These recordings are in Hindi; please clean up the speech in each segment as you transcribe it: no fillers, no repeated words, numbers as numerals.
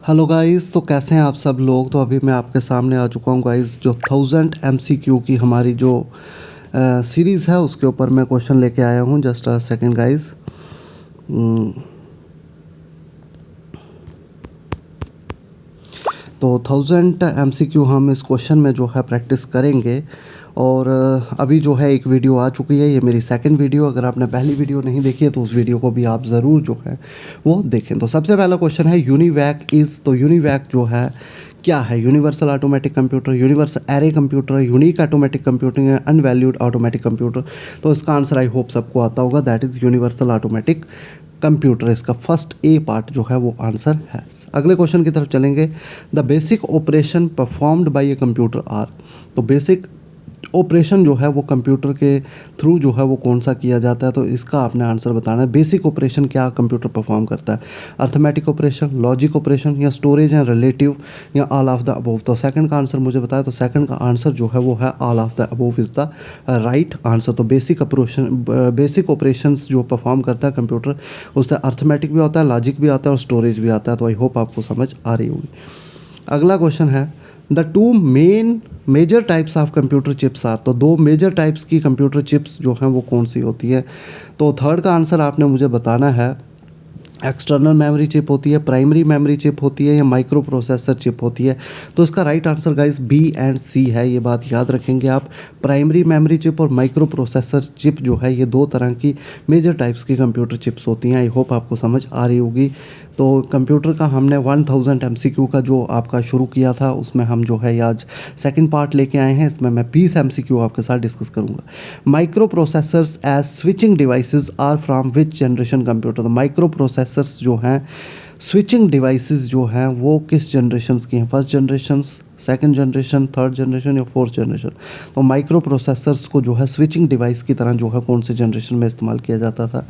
हेलो गाइस, तो कैसे हैं आप सब लोग। तो अभी मैं आपके सामने आ चुका हूँ गाइस, जो 1000 MCQ की हमारी जो सीरीज़ है उसके ऊपर मैं क्वेश्चन लेके आया हूँ। Just a second guys. तो 1000 MCQ हम इस क्वेश्चन में जो है प्रैक्टिस करेंगे। और अभी जो है एक वीडियो आ चुकी है, ये मेरी सेकंड वीडियो। अगर आपने पहली वीडियो नहीं देखी है तो उस वीडियो को भी आप ज़रूर जो है वो देखें। तो सबसे पहला क्वेश्चन है यूनिवैक इज़। तो यूनिवैक जो है क्या है? Universal automatic computer, universal array computer, unique automatic computing, unvalued automatic computer. तो इसका आंसर आई होप सबको आता होगा, that is universal automatic computer. इसका फर्स्ट ए पार्ट जो है वो आंसर है। अगले क्वेश्चन की तरफ चलेंगे। The basic operation performed by a computer are. तो बेसिक ऑपरेशन जो है वो कंप्यूटर के थ्रू जो है वो कौन सा किया जाता है? तो इसका आपने आंसर बताना है। बेसिक ऑपरेशन क्या कंप्यूटर परफॉर्म करता है? अर्थमेटिक ऑपरेशन, लॉजिक ऑपरेशन, या स्टोरेज एंड रिलेटिव, या ऑल ऑफ द अबोव। तो सेकंड का आंसर मुझे बताया, तो सेकंड का आंसर जो है वो है all of the above is the right answer. तो बेसिक ऑपरेशंस जो परफॉर्म करता है कंप्यूटर, उससे अर्थमेटिक भी होता है, लॉजिक भी आता है और स्टोरेज भी आता है। तो आई होप आपको समझ आ रही होगी। अगला क्वेश्चन है the two major types of computer chips are. तो दो मेजर टाइप्स की कंप्यूटर चिप्स जो हैं वो कौन सी होती है? तो थर्ड का आंसर आपने मुझे बताना है। एक्सटर्नल मेमोरी चिप होती है, प्राइमरी मेमोरी चिप होती है, या माइक्रो प्रोसेसर चिप होती है? तो इसका right answer guys B and C है। ये बात याद रखेंगे आप। प्राइमरी मेमोरी चिप और माइक्रो प्रोसेसर चिप जो है ये दो तरह की मेजर टाइप्स की कंप्यूटर चिप्स होती हैं। आई होप आपको समझ आ रही होगी। तो कंप्यूटर का हमने 1000 MCQ का जो आपका शुरू किया था उसमें हम जो है आज सेकंड पार्ट लेके आए हैं। इसमें मैं 20 MCQ आपके साथ डिस्कस करूंगा। Microprocessors as switching devices are from which generation computer. तो माइक्रो प्रोसेसर्स जो हैं, स्विचिंग डिवाइसेस जो हैं वो किस जनरेशन की हैं? First generation, second generation, third generation, या फोर्थ जनरेशन? तो माइक्रो प्रोसेसर्स को जो है स्विचिंग डिवाइस की तरह जो है कौन से जनरेशन में इस्तेमाल किया जाता था?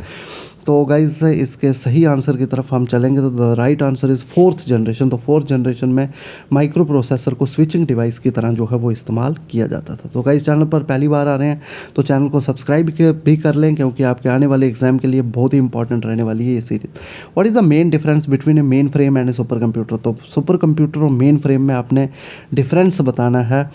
तो गाइज इसके सही आंसर की तरफ हम चलेंगे तो the right answer is fourth generation. तो फोर्थ जनरेशन में माइक्रो प्रोसेसर को स्विचिंग डिवाइस की तरह जो है वो इस्तेमाल किया जाता था। तो गाइज चैनल पर पहली बार आ रहे हैं तो चैनल को सब्सक्राइब भी कर लें, क्योंकि आपके आने वाले एग्जाम के लिए बहुत ही इंपॉर्टेंट रहने वाली है ये series. What is the main difference between a mainframe and a supercomputer? तो सुपर कंप्यूटर और मेन फ्रेम में आपने डिफरेंस बताना है।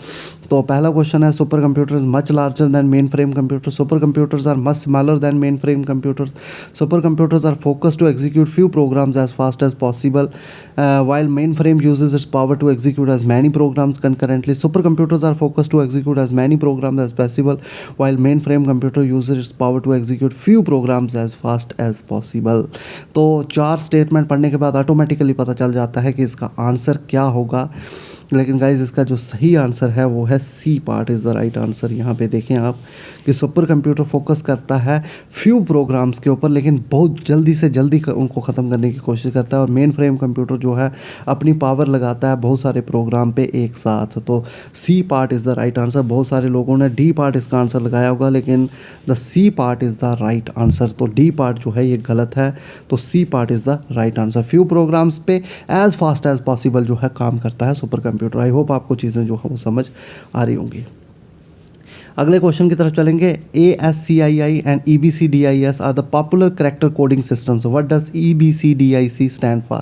तो पहला क्वेश्चन है supercomputer is much larger than mainframe computer, supercomputers are much smaller than mainframe computers, super computers are focused to execute few programs as fast as possible, while mainframe uses its power to execute as many programs concurrently. Supercomputers are focused to execute as many programs as possible, while mainframe computer uses its power to execute few programs as fast as possible. तो चार स्टेटमेंट पढ़ने के बाद ऑटोमेटिकली पता चल जाता है कि इसका आंसर क्या होगा। लेकिन गाइज इसका जो सही आंसर है वो है C part is the right answer. यहाँ पे देखें आप कि सुपर कंप्यूटर फोकस करता है फ्यू प्रोग्राम्स के ऊपर, लेकिन बहुत जल्दी से जल्दी उनको ख़त्म करने की कोशिश करता है। और मेन फ्रेम कंप्यूटर जो है अपनी पावर लगाता है बहुत सारे प्रोग्राम पे एक साथ। तो C part is the right answer. बहुत सारे लोगों ने डी पार्ट इसका आंसर लगाया होगा, लेकिन the C part is the right answer. तो डी पार्ट जो है ये गलत है। तो C part is the right answer. Few programs पे एज फास्ट एज पॉसिबल जो है काम करता है सुपर कंप्यूटर। आई होप आपको चीज़ें जो है वो समझ आ रही होंगी। अगले क्वेश्चन की तरफ चलेंगे। ASCII and EBCDIC are the popular character coding systems. What does EBCDIC stand for?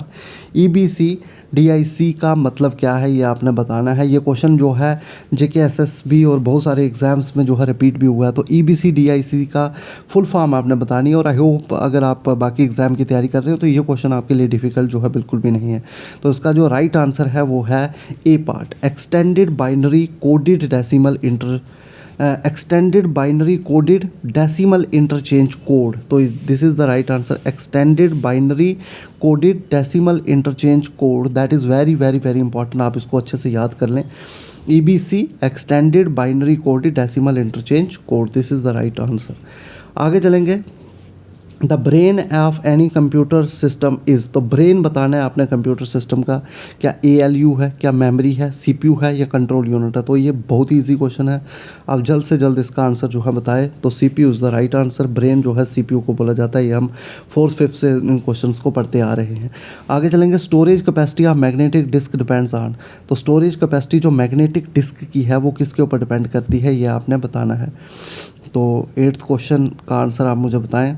EBCDIC का मतलब क्या है ये आपने बताना है। ये क्वेश्चन जो है JKSSB और बहुत सारे एग्जाम्स में जो है रिपीट भी हुआ है। तो EBCDIC का फुल फॉर्म आपने बतानी है। और आई होप अगर आप बाकी एग्ज़ाम की तैयारी कर रहे हो तो ये क्वेश्चन आपके लिए डिफ़िकल्ट जो है बिल्कुल भी नहीं है। तो इसका जो राइट आंसर है वो है A part, extended binary coded decimal interchange code. तो this is the right answer, extended binary coded decimal interchange code. That is very very very important, आप इसको अच्छे से याद कर लें। EBC extended binary coded decimal interchange code, this is the right answer. आगे चलेंगे। The brain of any computer system is. तो ब्रेन बताना है आपने कंप्यूटर सिस्टम का। क्या ALU है, क्या मेमोरी है, CPU है, या कंट्रोल यूनिट है? तो ये बहुत ही ईजी क्वेश्चन है, आप जल्द से जल्द इसका आंसर जो है बताएं। तो CPU is the right answer. Brain जो है CPU को बोला जाता है। ये हम 4th 5th से इन क्वेश्चन को पढ़ते आ रहे हैं। आगे चलेंगे। Storage capacity of magnetic disk depends on. तो स्टोरेज कैपेसिटी जो मैग्नेटिक डिस्क की है वो किसके ऊपर डिपेंड करती है, ये आपने बताना है। तो 8th क्वेश्चन का आंसर आप मुझे बताएं।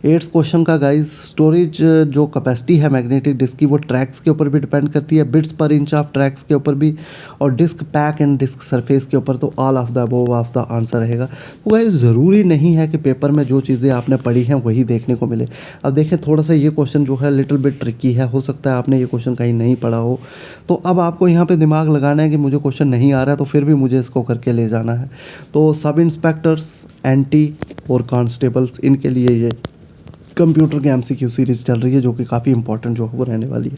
एट्थ क्वेश्चन का गाइस, स्टोरेज जो कैपेसिटी है मैग्नेटिक डिस्क की वो ट्रैक्स के ऊपर भी डिपेंड करती है, बिट्स पर इंच ऑफ ट्रैक्स के ऊपर भी, और disk pack and disk surface के ऊपर। तो all of the above of the answer रहेगा। तो गाइस ज़रूरी नहीं है कि पेपर में जो चीज़ें आपने पढ़ी हैं वही देखने को मिले। अब देखें, थोड़ा सा ये क्वेश्चन जो है लिटिल बिट ट्रिकी है, हो सकता है आपने ये क्वेश्चन कहीं नहीं पढ़ा हो, तो अब आपको यहाँ पे दिमाग लगाना है कि मुझे क्वेश्चन नहीं आ रहा है तो फिर भी मुझे इसको करके ले जाना है। तो सब इंस्पेक्टर्स, एंटी और कांस्टेबल्स, इनके लिए ये कंप्यूटर के एमसीक्यू सीरीज़ चल रही है जो कि काफ़ी इंपॉर्टेंट जो है वो रहने वाली है।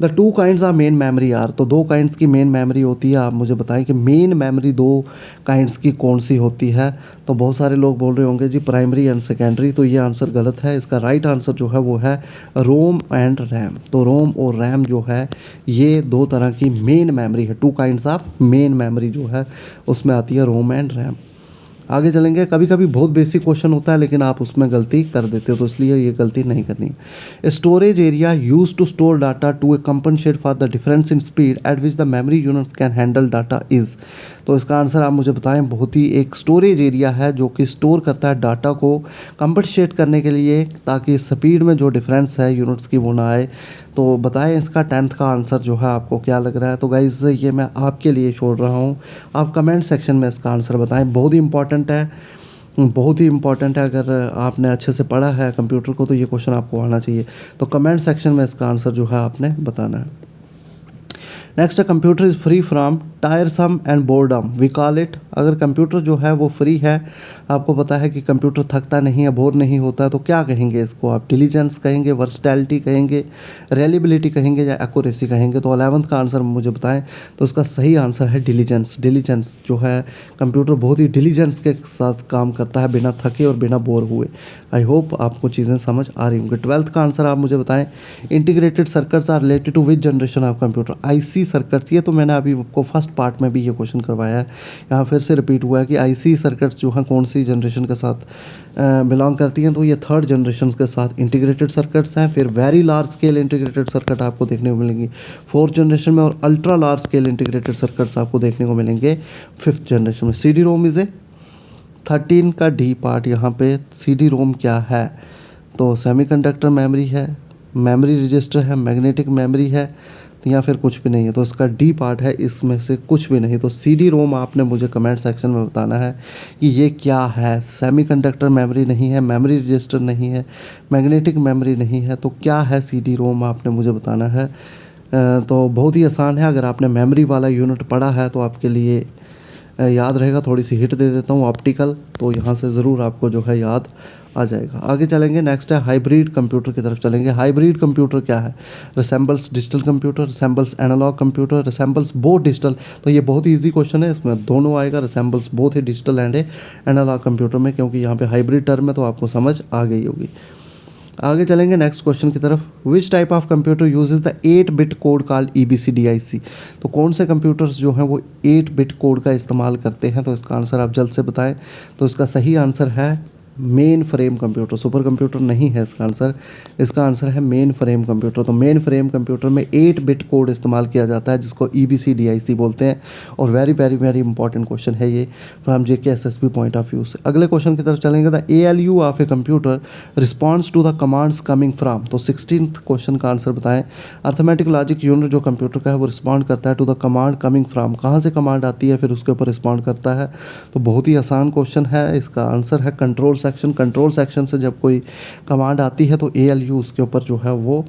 The two kinds of main memory are, तो दो काइंड्स की मेन मेमोरी होती है। आप मुझे बताएं कि मेन मेमोरी दो काइंड्स की कौन सी होती है। तो बहुत सारे लोग बोल रहे होंगे जी प्राइमरी एंड सेकेंडरी, तो ये आंसर गलत है। इसका राइट आंसर जो है वो है रोम एंड रैम। तो रोम और रैम जो है ये दो तरह की मेन मेमोरी है, to kinds of main memory जो है उसमें आती है रोम एंड रैम। आगे चलेंगे, कभी कभी बहुत बेसिक क्वेश्चन होता है लेकिन आप उसमें गलती कर देते हो, तो इसलिए ये गलती नहीं करनी है। Storage area use to store data to a compensate for the difference in speed at which the memory units can handle data is. तो इसका आंसर आप मुझे बताएं। बहुत ही एक स्टोरेज एरिया है जो कि स्टोर करता है डाटा को कंपनसेट करने के लिए, ताकि स्पीड में जो डिफरेंस है यूनिट्स की वो ना आए। तो बताएं इसका 10th का आंसर जो है आपको क्या लग रहा है। तो गाइज़ ये मैं आपके लिए छोड़ रहा हूँ, आप कमेंट सेक्शन में इसका आंसर बताएं। बहुत ही इंपॉर्टेंट है, बहुत ही इंपॉर्टेंट है। अगर आपने अच्छे से पढ़ा है कंप्यूटर को तो ये क्वेश्चन आपको आना चाहिए। तो कमेंट सेक्शन में इसका आंसर जो है आपने बताना है। Next, computer is free from tiresome and boredom we call it. अगर कंप्यूटर जो है वो फ्री है, आपको पता है कि कंप्यूटर थकता नहीं है, बोर नहीं होता है, तो क्या कहेंगे इसको आप? डिलीजेंस कहेंगे, वर्सटैलिटी कहेंगे, रेलिबिलिटी कहेंगे, या एक्यूरेसी कहेंगे? तो 11th का आंसर मुझे बताएं। तो उसका सही आंसर है डिलीजेंस। डिलीजेंस जो है, कंप्यूटर बहुत ही डिलीजेंस के साथ काम करता है, बिना थके और बिना बोर हुए। आई होप आपको चीज़ें समझ आ रही होंगी। 12th का आंसर आप मुझे बताएं। Integrated circuits are related to which generation of computer? IC circuits. ये तो मैंने अभी आपको फर्स्ट पार्ट में भी ये क्वेश्चन करवाया है, यहाँ फिर से रिपीट हुआ है कि आईसी सर्किट्स जो हैं कौन सी जनरेशन के साथ बिलोंग करती हैं। तो ये 3rd जनरेशन के साथ इंटीग्रेटेड सर्किट्स हैं। फिर very large scale integrated circuit आपको देखने को मिलेंगी 4th जनरेशन में, और ultra large scale integrated circuits आपको देखने को मिलेंगे 5th जनरेशन में। C D ROM is a 13 का डी पार्ट। यहाँ पे सी डी रोम क्या है? तो सेमीकंडक्टर मेमोरी है, मेमोरी रजिस्टर है, मैग्नेटिक मेमोरी है, या फिर कुछ भी नहीं है। तो इसका डी पार्ट है, इसमें से कुछ भी नहीं। तो सी डी रोम आपने मुझे कमेंट सेक्शन में बताना है कि ये क्या है। सेमीकंडक्टर मेमोरी नहीं है, मेमोरी रजिस्टर नहीं है, मैग्नेटिक मेमोरी नहीं है, तो क्या है सी डी रोम आपने मुझे बताना है। तो बहुत ही आसान है, अगर आपने मेमोरी वाला यूनिट पढ़ा है तो आपके लिए याद रहेगा। थोड़ी सी हिट दे देता हूँ, ऑप्टिकल, तो यहाँ से ज़रूर आपको जो है याद आ जाएगा। आगे चलेंगे, नेक्स्ट है हाइब्रिड कंप्यूटर की तरफ चलेंगे। हाइब्रिड कंप्यूटर क्या है? Resembles digital computer, resembles analog computer, resembles both digital. तो ये बहुत ही ईजी क्वेश्चन है, इसमें दोनों आएगा, रिसेंबल्स बोथ है डिजिटल एंड एनालॉग कंप्यूटर में, क्योंकि यहाँ पे हाइब्रिड टर्म है तो आपको समझ आ गई होगी। आगे चलेंगे नेक्स्ट क्वेश्चन की तरफ। Which type of computer uses the 8-बिट कोड कॉल्ड EBCDIC? तो कौन से कंप्यूटर्स जो हैं वो 8-बिट कोड का इस्तेमाल करते हैं? तो इसका आंसर आप जल्द से बताएं। तो इसका सही आंसर है main frame computer. Super computer नहीं है इसका आंसर, इसका आंसर है मेन फ्रेम कंप्यूटर। तो मेन फ्रेम कंप्यूटर में 8-बिट कोड इस्तेमाल किया जाता है जिसको EBCDIC बोलते हैं, और very very very important question है ये from JK SSB point of view से। अगले क्वेश्चन की तरफ चलेंगे। The ALU of a computer response to the commands coming from. तो 16th क्वेश्चन का आंसर बताएं। अर्थमेटिक लॉजिक यूनिट जो कंप्यूटर का है वो रिस्पॉन्ड करता है to the command coming from. कहाँ से कमांड आती है फिर उसके ऊपर रिस्पॉन्ड करता है। तो बहुत ही आसान क्वेश्चन है, इसका आंसर है कंट्रोल सेक्शन। कंट्रोल सेक्शन से जब कोई कमांड आती है तो ALU उसके ऊपर जो है वो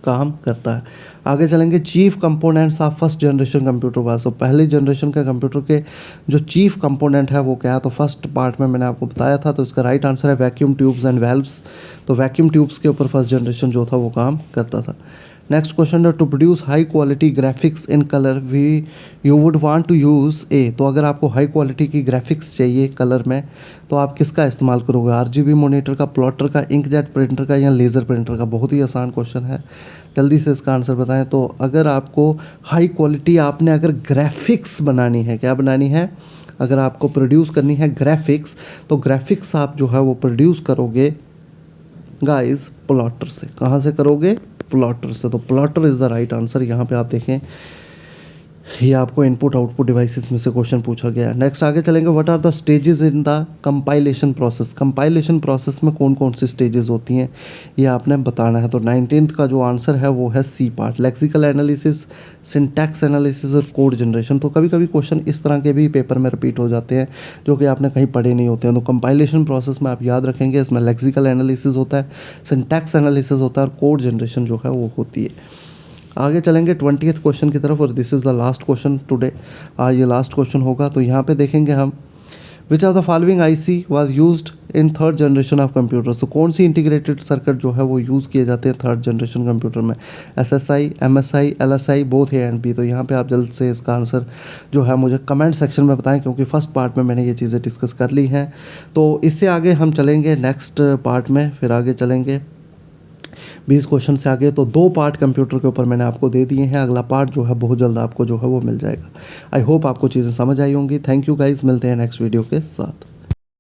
काम करता है। आगे चलेंगे, chief components of first generation computer पास। तो पहली जनरेशन के कंप्यूटर के जो चीफ कंपोनेंट है वो क्या है? तो फर्स्ट पार्ट में मैंने आपको बताया था, तो इसका राइट आंसर है वैक्यूम ट्यूब्स एंड वेल्व्स। तो वैक्यूम ट्यूब्स के ऊपर फर्स्ट जनरेशन जो था वो काम करता था। नेक्स्ट क्वेश्चन है, to produce high quality graphics in colour we you would want to use A. तो अगर आपको हाई क्वालिटी की ग्राफिक्स चाहिए कलर में तो आप किसका इस्तेमाल करोगे? RGB मॉनिटर का, प्लॉटर का, इंकजेट प्रिंटर का, या लेज़र प्रिंटर का? बहुत ही आसान क्वेश्चन है, जल्दी से इसका आंसर बताएं। तो अगर आपको हाई क्वालिटी, आपने अगर ग्राफिक्स बनानी है, क्या बनानी है? अगर आपको प्रोड्यूस करनी है ग्राफिक्स, तो ग्राफिक्स आप जो है वो प्रोड्यूस करोगे गाइस प्लॉटर से। कहाँ से करोगे? प्लॉटर से। तो plotter is the right answer. यहाँ पे आप देखें ये आपको इनपुट आउटपुट डिवाइसेस में से क्वेश्चन पूछा गया है। नेक्स्ट आगे चलेंगे, what are the stages in the compilation process. Compilation process में कौन कौन सी स्टेजेस होती हैं ये आपने बताना है। तो 19th का जो आंसर है वो है C part, lexical analysis, syntax analysis और कोड जनरेशन। तो कभी कभी क्वेश्चन इस तरह के भी पेपर में रिपीट हो जाते हैं जो कि आपने कहीं पढ़े नहीं होते हैं। तो कंपाइलेशन प्रोसेस में आप याद रखेंगे इसमें लेक्सिकल एनालिसिस होता है, सिंटैक्स एनालिसिस होता है और कोड जनरेशन जो है वो होती है। आगे चलेंगे 20th क्वेश्चन की तरफ और this is the last question today. आज ये लास्ट क्वेश्चन होगा। तो यहाँ पे देखेंगे हम, which of the following IC was used in third generation of computers. तो कौन सी इंटीग्रेटेड सर्किट जो है वो यूज़ किए जाते हैं थर्ड जनरेशन कंप्यूटर में। SSI, MSI, LSI, both A and B। तो यहाँ पे आप जल्द से इसका आंसर जो है मुझे कमेंट सेक्शन में बताएं, क्योंकि फर्स्ट पार्ट में मैंने ये चीज़ें डिस्कस कर ली हैं। तो इससे आगे हम चलेंगे नेक्स्ट पार्ट में, फिर आगे चलेंगे 20 क्वेश्चन से आगे। तो 2 पार्ट कंप्यूटर के ऊपर मैंने आपको दे दिए हैं, अगला पार्ट जो है बहुत जल्द आपको जो है वो मिल जाएगा। आई होप आपको चीज़ें समझ आई होंगी। थैंक यू गाइस, मिलते हैं नेक्स्ट वीडियो के साथ।